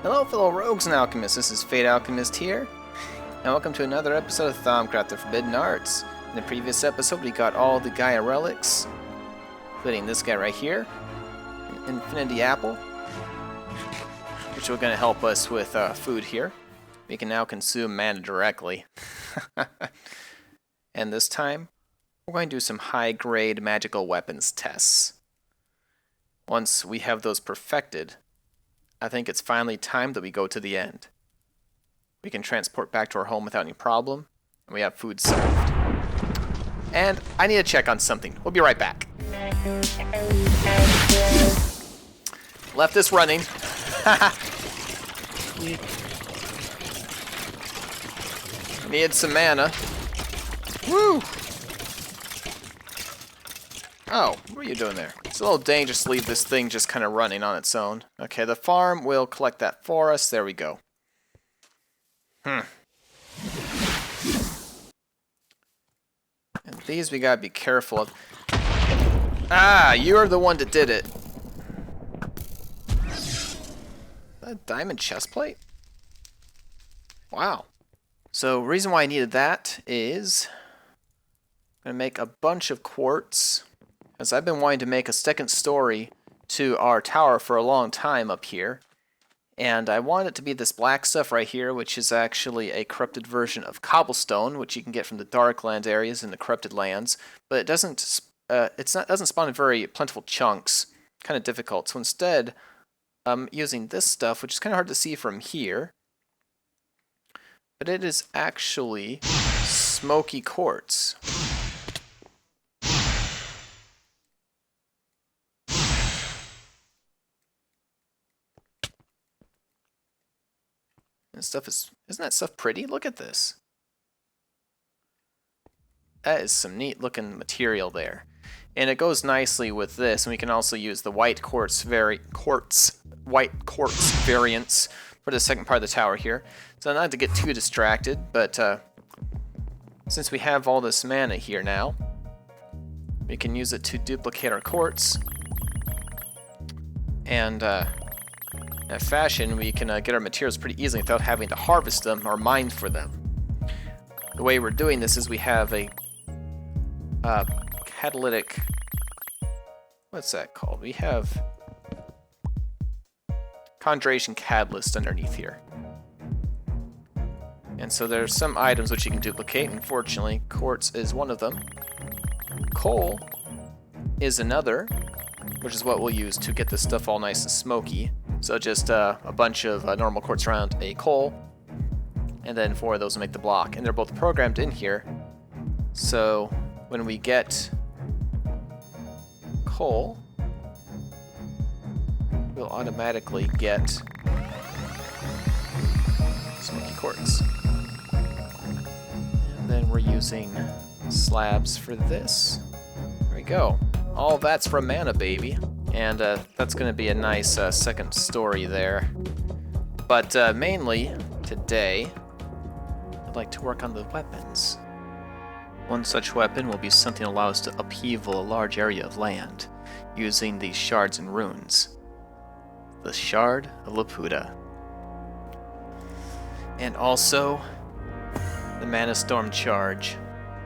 Hello fellow rogues and alchemists, this is Fate Alchemist here, and welcome to another episode of Thaumcraft, the Forbidden Arts. In the previous episode we got all the Gaia Relics, including this guy right here, an Infinity Apple, which are going to help us with food here. We can now consume mana directly. And this time, we're going to do some high-grade magical weapons tests. Once we have those perfected, I think it's finally time that we go to the end. We can transport back to our home without any problem, and we have food served. And I need to check on something. We'll be right back. Left this running. Need some mana. Woo! Oh, what are you doing there? It's a little dangerous to leave this thing just kind of running on its own. Okay, the farm will collect that for us. There we go. And these we gotta be careful of. Ah, you're the one that did it. Is that a diamond chestplate? Wow. So, reason why I needed that is I'm gonna make a bunch of quartz. As I've been wanting to make a second story to our tower for a long time up here. And I want it to be this black stuff right here, which is actually a corrupted version of cobblestone, which you can get from the Darkland areas in the corrupted lands. But it doesn't spawn in very plentiful chunks. Kind of difficult. So instead, I'm using this stuff, which is kind of hard to see from here. But it is actually smoky quartz. This stuff isn't that stuff pretty? Look at this. That is some neat looking material there. And it goes nicely with this, and we can also use the white quartz variants for the second part of the tower here. So not to get too distracted, but since we have all this mana here now, we can use it to duplicate our quartz. And in a fashion, we can get our materials pretty easily without having to harvest them or mine for them. The way we're doing this is we have a catalytic... What's that called? We have conjuration catalyst underneath here. And so there's some items which you can duplicate. Unfortunately, quartz is one of them. Coal is another, which is what we'll use to get this stuff all nice and smoky. So just a bunch of normal quartz around a coal, and then 4 of those will make the block. And they're both programmed in here, so when we get coal, we'll automatically get smoky quartz. And then we're using slabs for this. There we go. All that's from mana, baby. And that's going to be a nice second story there. But mainly, today, I'd like to work on the weapons. One such weapon will be something that allows us to upheaval a large area of land, using these shards and runes. The Shard of Laputa. And also, the Mana Storm Charge,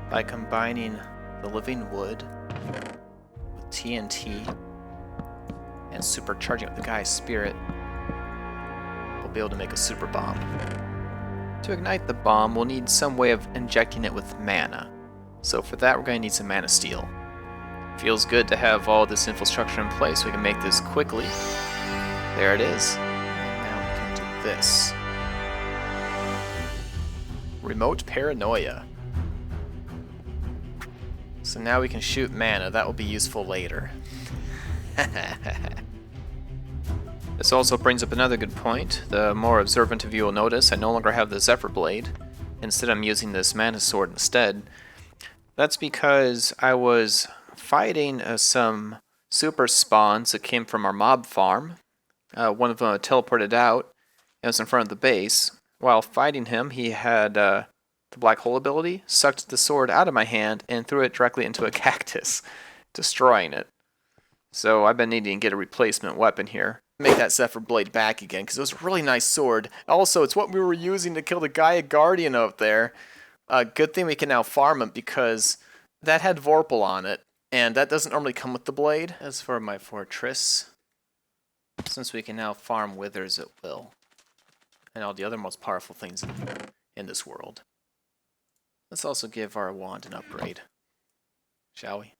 by combining the living wood with TNT, and supercharging it with the Gaia's spirit, we'll be able to make a super bomb. To ignite the bomb, we'll need some way of injecting it with mana. So for that, we're going to need some mana steel. Feels good to have all this infrastructure in place so we can make this quickly. There it is. And now we can do this. Remote Paranoia. So now we can shoot mana. That will be useful later. This also brings up another good point. The more observant of you will notice I no longer have the Zephyr Blade. Instead I'm using this Mana Sword instead. That's because I was fighting some super spawns that came from our mob farm. One of them teleported out and was in front of the base. While fighting him, he had the black hole ability, sucked the sword out of my hand and threw it directly into a cactus, destroying it. So I've been needing to get a replacement weapon here. Make that Zephyr Blade back again, because it was a really nice sword. Also, it's what we were using to kill the Gaia Guardian out there. Good thing we can now farm it, because that had Vorpal on it, and that doesn't normally come with the blade. As for my fortress, since we can now farm withers at will, and all the other most powerful things in this world, let's also give our wand an upgrade, shall we?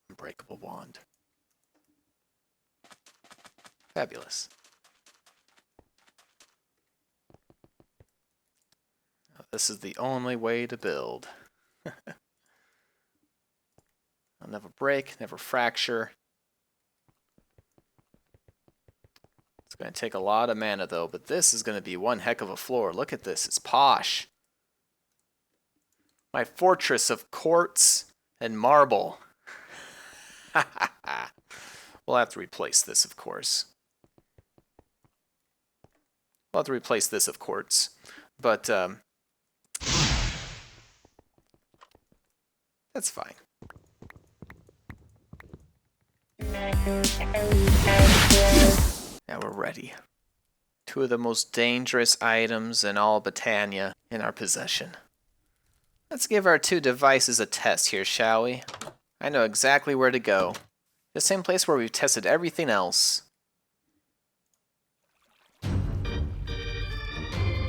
Unbreakable wand. Fabulous. Now, this is the only way to build. I'll never break, never fracture. It's going to take a lot of mana though, but this is going to be one heck of a floor. Look at this, it's posh. My fortress of quartz and marble. We'll have to replace this, of course. We'll have to replace this, of course. But, that's fine. Now we're ready. Two of the most dangerous items in all Britannia in our possession. Let's give our two devices a test here, shall we? I know exactly where to go. The same place where we've tested everything else.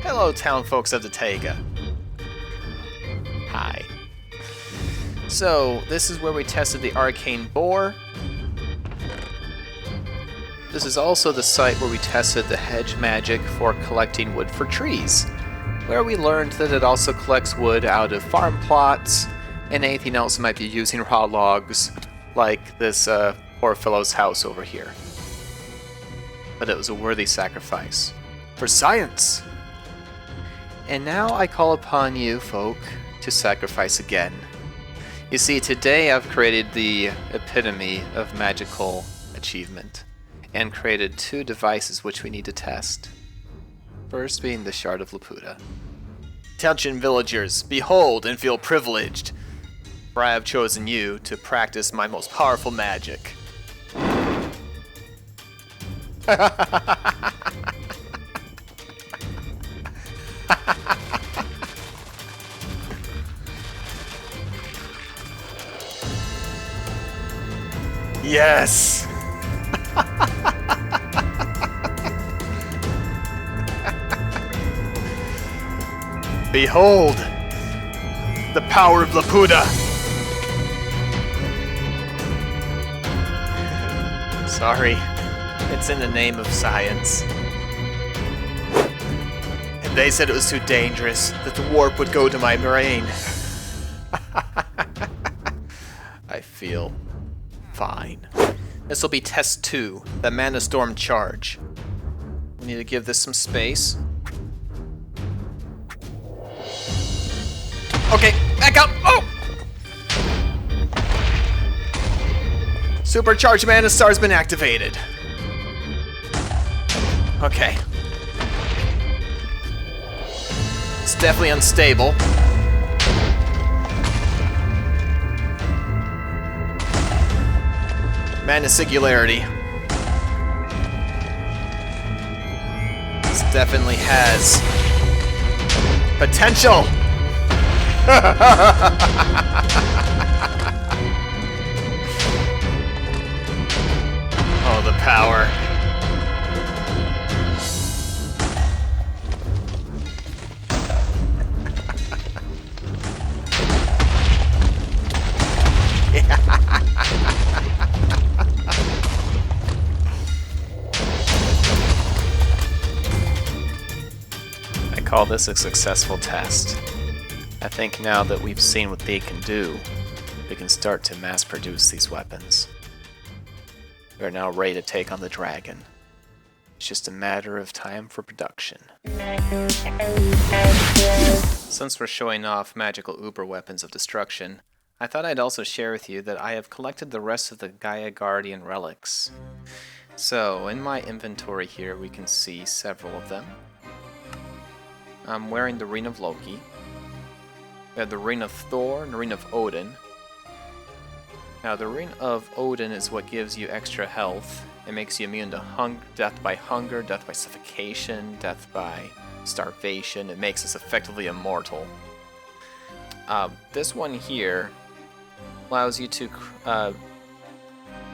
Hello, town folks of the Taiga. Hi. So, this is where we tested the arcane boar. This is also the site where we tested the hedge magic for collecting wood for trees, where we learned that it also collects wood out of farm plots and anything else that might be using raw logs, like this poor fellow's house over here. But it was a worthy sacrifice. For science! And now I call upon you folk to sacrifice again. You see, today I've created the epitome of magical achievement, and created two devices which we need to test. First being the Shard of Laputa. Attention villagers, behold and feel privileged, for I have chosen you to practice my most powerful magic. Yes! Behold! The power of Laputa! Sorry, it's in the name of science. And they said it was too dangerous, that the warp would go to my brain. I feel fine. This will be test 2, the Mana Storm charge. We need to give this some space. Okay, back up! Oh! Supercharged Mana Star's been activated. Okay. It's definitely unstable. Mana Singularity. This definitely has potential! Oh, the power. I call this a successful test. I think now that we've seen what they can do, we can start to mass produce these weapons. We are now ready to take on the dragon. It's just a matter of time for production. Since we're showing off magical uber weapons of destruction, I thought I'd also share with you that I have collected the rest of the Gaia Guardian relics. So, in my inventory here we can see several of them. I'm wearing the Ring of Loki. We have the Ring of Thor and the Ring of Odin. Now, the Ring of Odin is what gives you extra health. It makes you immune to death by hunger, death by suffocation, death by starvation. It makes us effectively immortal. This one here allows you to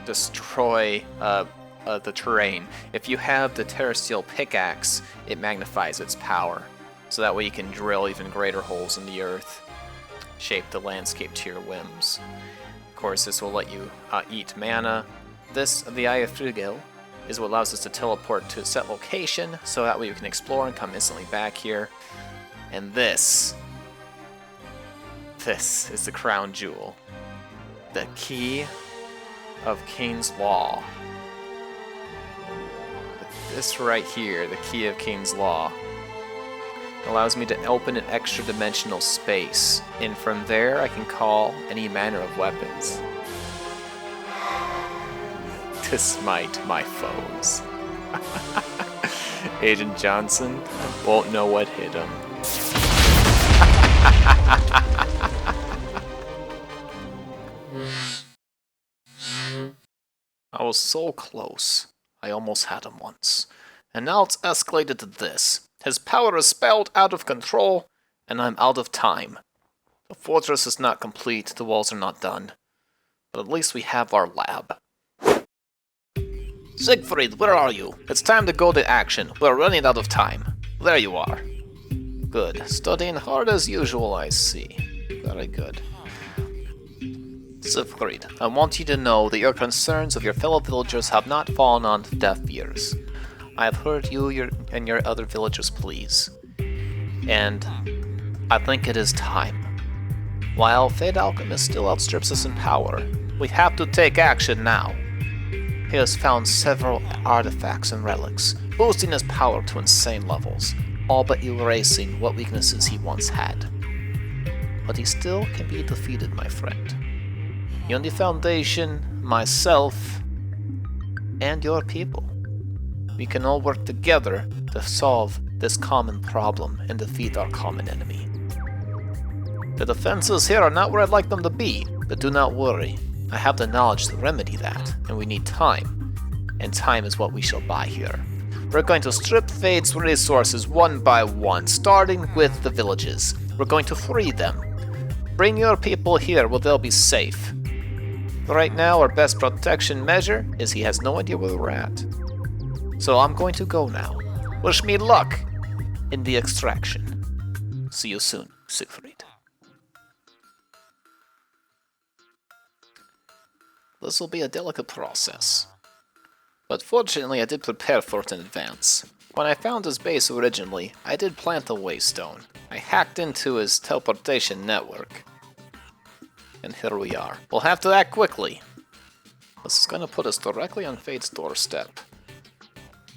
destroy the terrain. If you have the Terrasteel pickaxe, it magnifies its power. So that way you can drill even greater holes in the earth, shape the landscape to your whims. Of course, this will let you eat mana. This, the Eye of Frigil, is what allows us to teleport to a set location, so that way you can explore and come instantly back here. And this is the crown jewel. The Key of King's Law. This right here, the Key of King's Law, allows me to open an extra dimensional space, and from there I can call any manner of weapons to smite my foes. Agent Johnson won't know what hit him. I was so close. I almost had him once. And now it's escalated to this. His power is spelled out of control, and I'm out of time. The fortress is not complete, the walls are not done. But at least we have our lab. Siegfried, where are you? It's time to go to action. We're running out of time. There you are. Good. Studying hard as usual, I see. Very good. Siegfried, I want you to know that your concerns of your fellow villagers have not fallen on deaf ears. I have heard you and your other villagers' pleas, and I think it is time. While Fade Alchemist still outstrips us in power, we have to take action now. He has found several artifacts and relics, boosting his power to insane levels, all but erasing what weaknesses he once had. But he still can be defeated, my friend. You and the Foundation, myself, and your people. We can all work together to solve this common problem and defeat our common enemy. The defenses here are not where I'd like them to be, but do not worry. I have the knowledge to remedy that, and we need time. And time is what we shall buy here. We're going to strip Fade's resources one by one, starting with the villages. We're going to free them. Bring your people here where they'll be safe. Right now, our best protection measure is he has no idea where we're at. So I'm going to go now. Wish me luck in the extraction. See you soon, Siegfried. This will be a delicate process. But fortunately, I did prepare for it in advance. When I found his base originally, I did plant a waystone. I hacked into his teleportation network. And here we are. We'll have to act quickly. This is gonna put us directly on Fate's doorstep.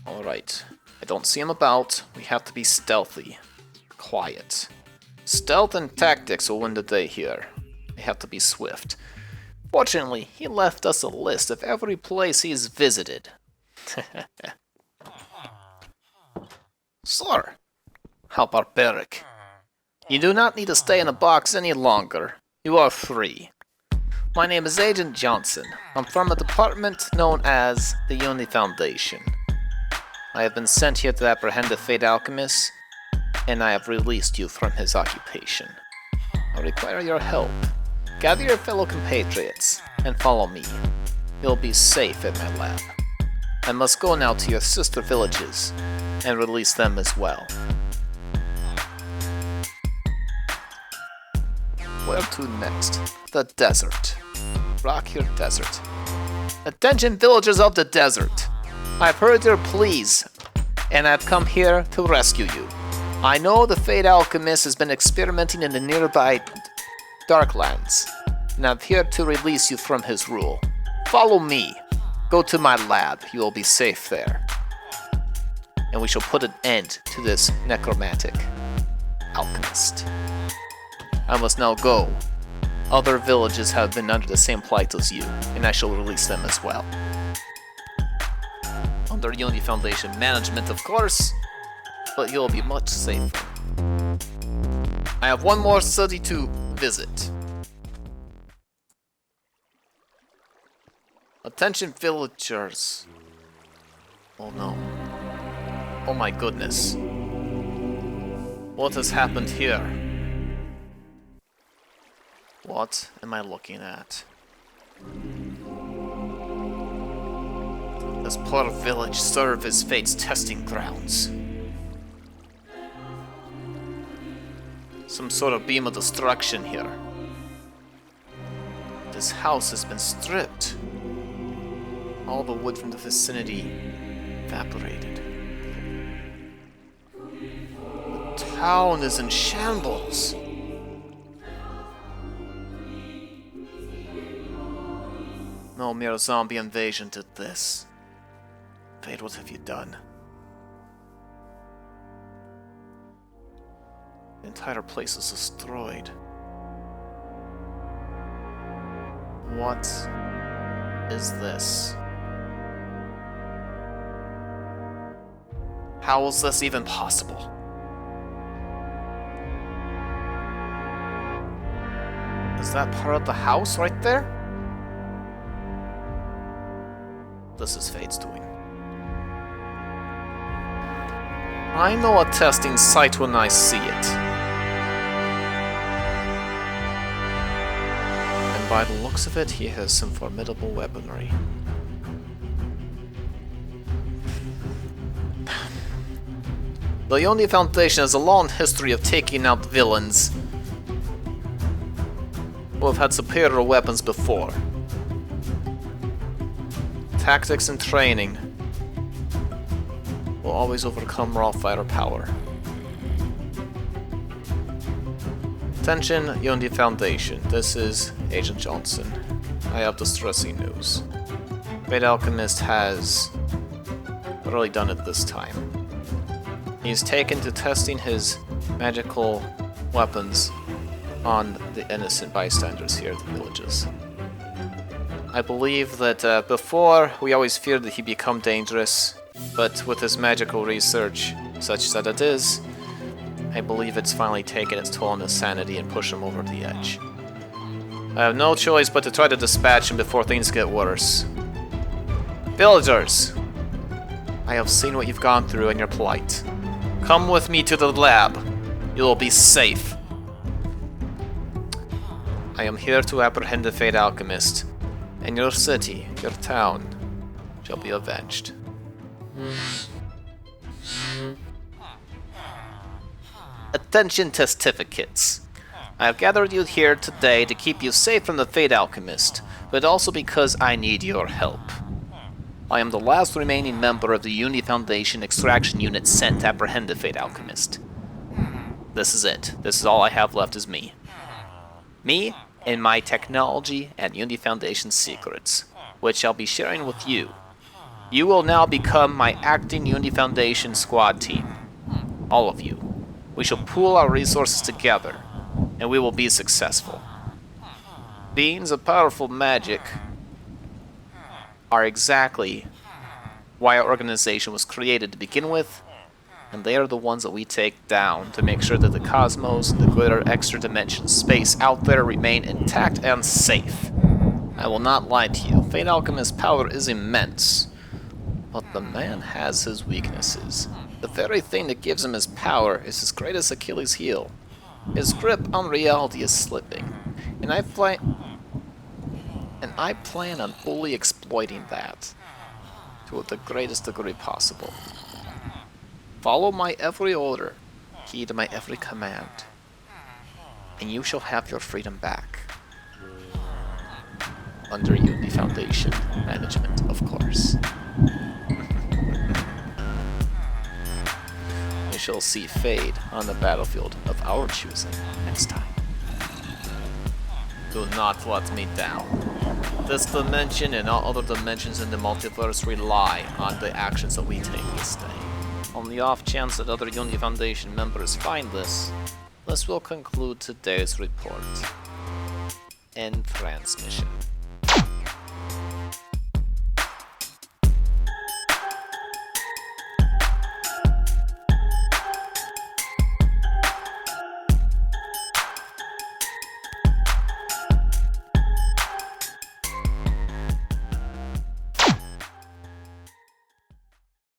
Alright. I don't see him about. We have to be stealthy. Quiet. Stealth and tactics will win the day here. We have to be swift. Fortunately, he left us a list of every place he's visited. Sir! How barbaric. You do not need to stay in a box any longer. You are free. My name is Agent Johnson. I'm from a department known as the Unity Foundation. I have been sent here to apprehend the Fade Alchemist, and I have released you from his occupation. I require your help. Gather your fellow compatriots, and follow me. You'll be safe at my lab. I must go now to your sister villages, and release them as well. Where to next? The desert. Rock-Here Desert. Attention villagers of the desert! I've heard your pleas, and I've come here to rescue you. I know the Fade Alchemist has been experimenting in the nearby Darklands, and I'm here to release you from his rule. Follow me. Go to my lab. You will be safe there. And we shall put an end to this necromantic alchemist. I must now go. Other villages have been under the same plight as you, and I shall release them as well. Under Unity Foundation management, of course, but you'll be much safer. I have one more city to visit. Attention villagers. Oh no. Oh my goodness. What has happened here? What am I looking at? This poor village serve as fate's testing grounds. Some sort of beam of destruction here. This house has been stripped. All the wood from the vicinity evaporated. The town is in shambles. No mere zombie invasion did this. Fate, what have you done? The entire place is destroyed. What is this? How is this even possible? Is that part of the house right there? This is Fate's doing. I know a testing site when I see it. And by the looks of it, he has some formidable weaponry. The Yoni Foundation has a long history of taking out villains who have had superior weapons before. Tactics and training will always overcome raw fighter power. Attention, Yoni Foundation. This is Agent Johnson. I have distressing news. Great Alchemist has really done it this time. He's taken to testing his magical weapons on the innocent bystanders here at the villages. I believe that before, we always feared that he'd become dangerous, but with his magical research, such that it is, I believe it's finally taken its toll on his sanity and pushed him over the edge. I have no choice but to try to dispatch him before things get worse. Villagers! I have seen what you've gone through and your plight. Come with me to the lab. You will be safe. I am here to apprehend the Fate Alchemist, and your city, your town, shall be avenged. Attention testificates. I have gathered you here today to keep you safe from the Fate Alchemist, but also because I need your help. I am the last remaining member of the Uni Foundation extraction unit sent to apprehend the Fate Alchemist. This is it. This is all I have left is me. Me and my technology and Uni Foundation secrets, which I'll be sharing with you. You will now become my acting Uni Foundation squad team. All of you. We shall pool our resources together, and we will be successful. Beings of powerful magic are exactly why our organization was created to begin with, and they are the ones that we take down to make sure that the cosmos and the greater extra dimension space out there remain intact and safe. I will not lie to you, Fate Alchemist's power is immense, but the man has his weaknesses. The very thing that gives him his power is his greatest Achilles heel. His grip on reality is slipping, and I plan on fully exploiting that to the greatest degree possible. Follow my every order, heed my every command, and you shall have your freedom back. Under Uni Foundation management, of course. We shall see Fade on the battlefield of our choosing next time. Do not let me down. This dimension and all other dimensions in the multiverse rely on the actions that we take this day. On the off chance that other Uni Foundation members find this will conclude today's report. End transmission.